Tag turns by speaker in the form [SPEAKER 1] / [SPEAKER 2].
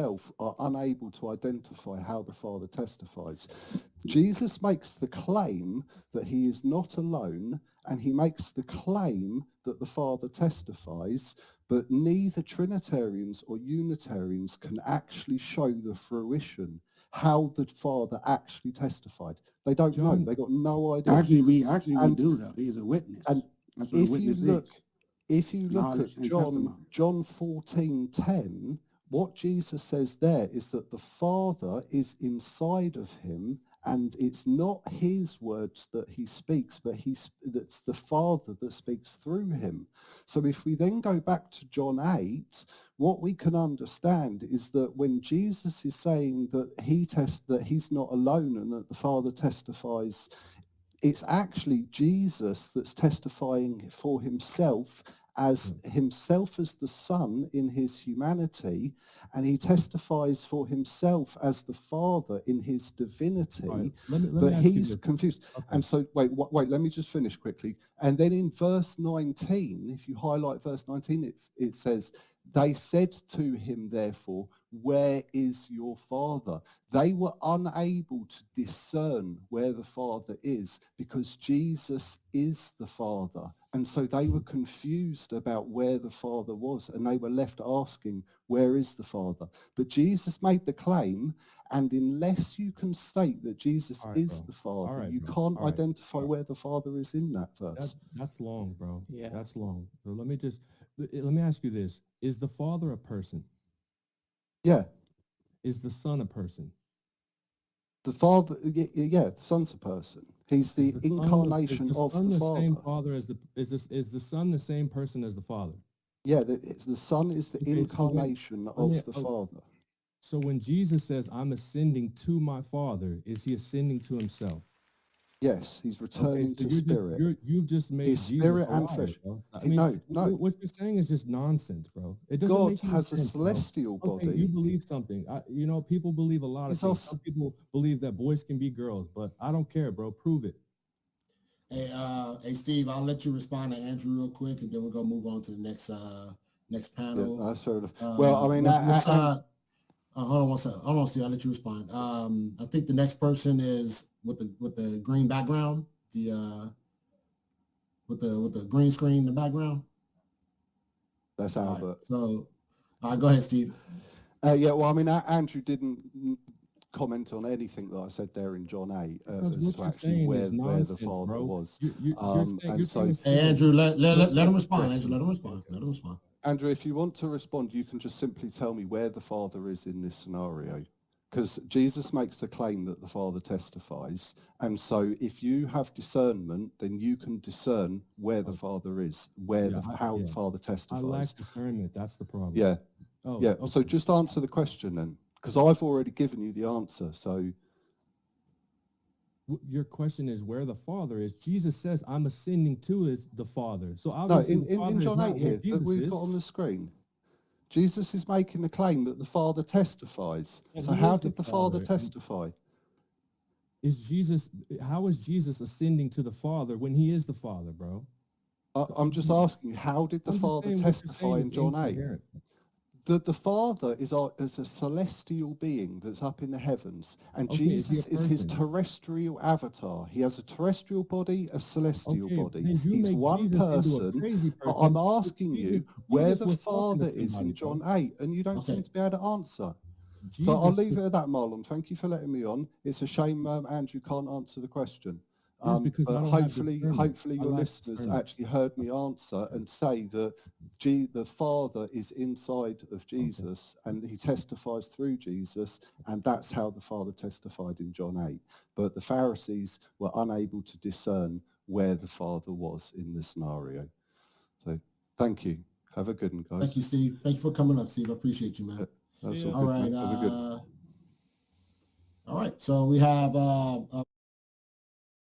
[SPEAKER 1] are unable to identify how the Father testifies. Jesus makes the claim that he is not alone, and he makes the claim that the Father testifies, but neither Trinitarians or Unitarians can actually show the fruition, how the Father actually testified. They don't know. They got no idea.
[SPEAKER 2] Actually, we do though. He's a witness.
[SPEAKER 1] And
[SPEAKER 2] that's what a witness is.
[SPEAKER 1] If you look at John 14:10, what Jesus says there is that the Father is inside of him, and it's not his words that he speaks, but that's the Father that speaks through him. So if we then go back to John 8, what we can understand is that when Jesus is saying that he's not alone and that the Father testifies, it's actually Jesus that's testifying for himself as the Son in his humanity, and he testifies for himself as the Father in his divinity.
[SPEAKER 3] Right. Let me
[SPEAKER 1] but he's
[SPEAKER 3] you
[SPEAKER 1] confused. Okay. And so, wait, let me just finish quickly. And then in verse 19, if you highlight verse 19, it says, they said to him, therefore, where is your Father? They were unable to discern where the Father is because Jesus is the Father. And so they were confused about where the Father was, and they were left asking, where is the Father? But Jesus made the claim, and unless you can state that Jesus is the Father, you can't identify where the Father is in that verse.
[SPEAKER 3] That's long, bro. Yeah. That's long. So let me ask you this. Is the Father a person?
[SPEAKER 1] Yeah.
[SPEAKER 3] Is the Son a person?
[SPEAKER 1] The Father, the Son's a person. He's the incarnation of the Father.
[SPEAKER 3] Same Father as is the Son the same person as the Father?
[SPEAKER 1] Yeah, the Son is the incarnation of the Father.
[SPEAKER 3] So when Jesus says, I'm ascending to my Father, is he ascending to himself?
[SPEAKER 1] Yes, he's returning to spirit.
[SPEAKER 3] You've just made
[SPEAKER 1] his spirit and flesh.
[SPEAKER 3] I mean, no. What you're saying is just nonsense, bro. It doesn't
[SPEAKER 1] God
[SPEAKER 3] make any
[SPEAKER 1] has
[SPEAKER 3] sense,
[SPEAKER 1] a celestial body.
[SPEAKER 3] You believe something. People believe a lot of things. Some people believe that boys can be girls, but I don't care, bro. Prove it.
[SPEAKER 2] Hey, Steve, I'll let you respond to Andrew real quick, and then we're gonna move on to the next panel.
[SPEAKER 1] Yeah, that's sort of. Well, I mean,
[SPEAKER 2] hold on one second. Hold on, Steve. I'll let you respond. I think the next person is with the green background, with the green screen in the background.
[SPEAKER 1] That's Albert.
[SPEAKER 2] Right, so, all right, go ahead, Steve.
[SPEAKER 1] Yeah, well, I mean, Andrew didn't comment on anything that I said there in John 8 as to actually where the Father was.
[SPEAKER 2] Hey, Andrew, let him respond. Andrew, let him respond. Let him respond.
[SPEAKER 1] Andrew, if you want to respond, you can just simply tell me where the Father is in this scenario. Because Jesus makes the claim that the Father testifies. And so if you have discernment, then you can discern where the Father is, how the Father testifies.
[SPEAKER 3] I lack discernment. That's the problem.
[SPEAKER 1] Yeah. Okay. So just answer the question then. Because I've already given you the answer. So
[SPEAKER 3] your question is where the Father is. Jesus says, I'm ascending to the Father. So
[SPEAKER 1] obviously in John 8 here that we've got on the screen, Jesus is making the claim that the Father testifies. So how did the Father testify?
[SPEAKER 3] How is Jesus ascending to the Father when he is the Father, bro?
[SPEAKER 1] I'm just asking you, how did the Father testify in John 8? The Father is a celestial being that's up in the heavens, and Jesus is his terrestrial avatar. He has a terrestrial body, a celestial body. He's one person. I'm asking you where the Father is in John 8, and you don't seem to be able to answer. So I'll leave it at that, Marlon. Thank you for letting me on. It's a shame Andrew can't answer the question. But hopefully your listeners actually heard me answer and say that the Father is inside of Jesus and he testifies through Jesus, and that's how the Father testified in John 8. But the Pharisees were unable to discern where the Father was in the scenario. So thank you. Have a good one, guys.
[SPEAKER 2] Thank you, Steve. Thank you for coming up, Steve. I appreciate you, man.
[SPEAKER 1] That's all right.
[SPEAKER 2] All right. So we have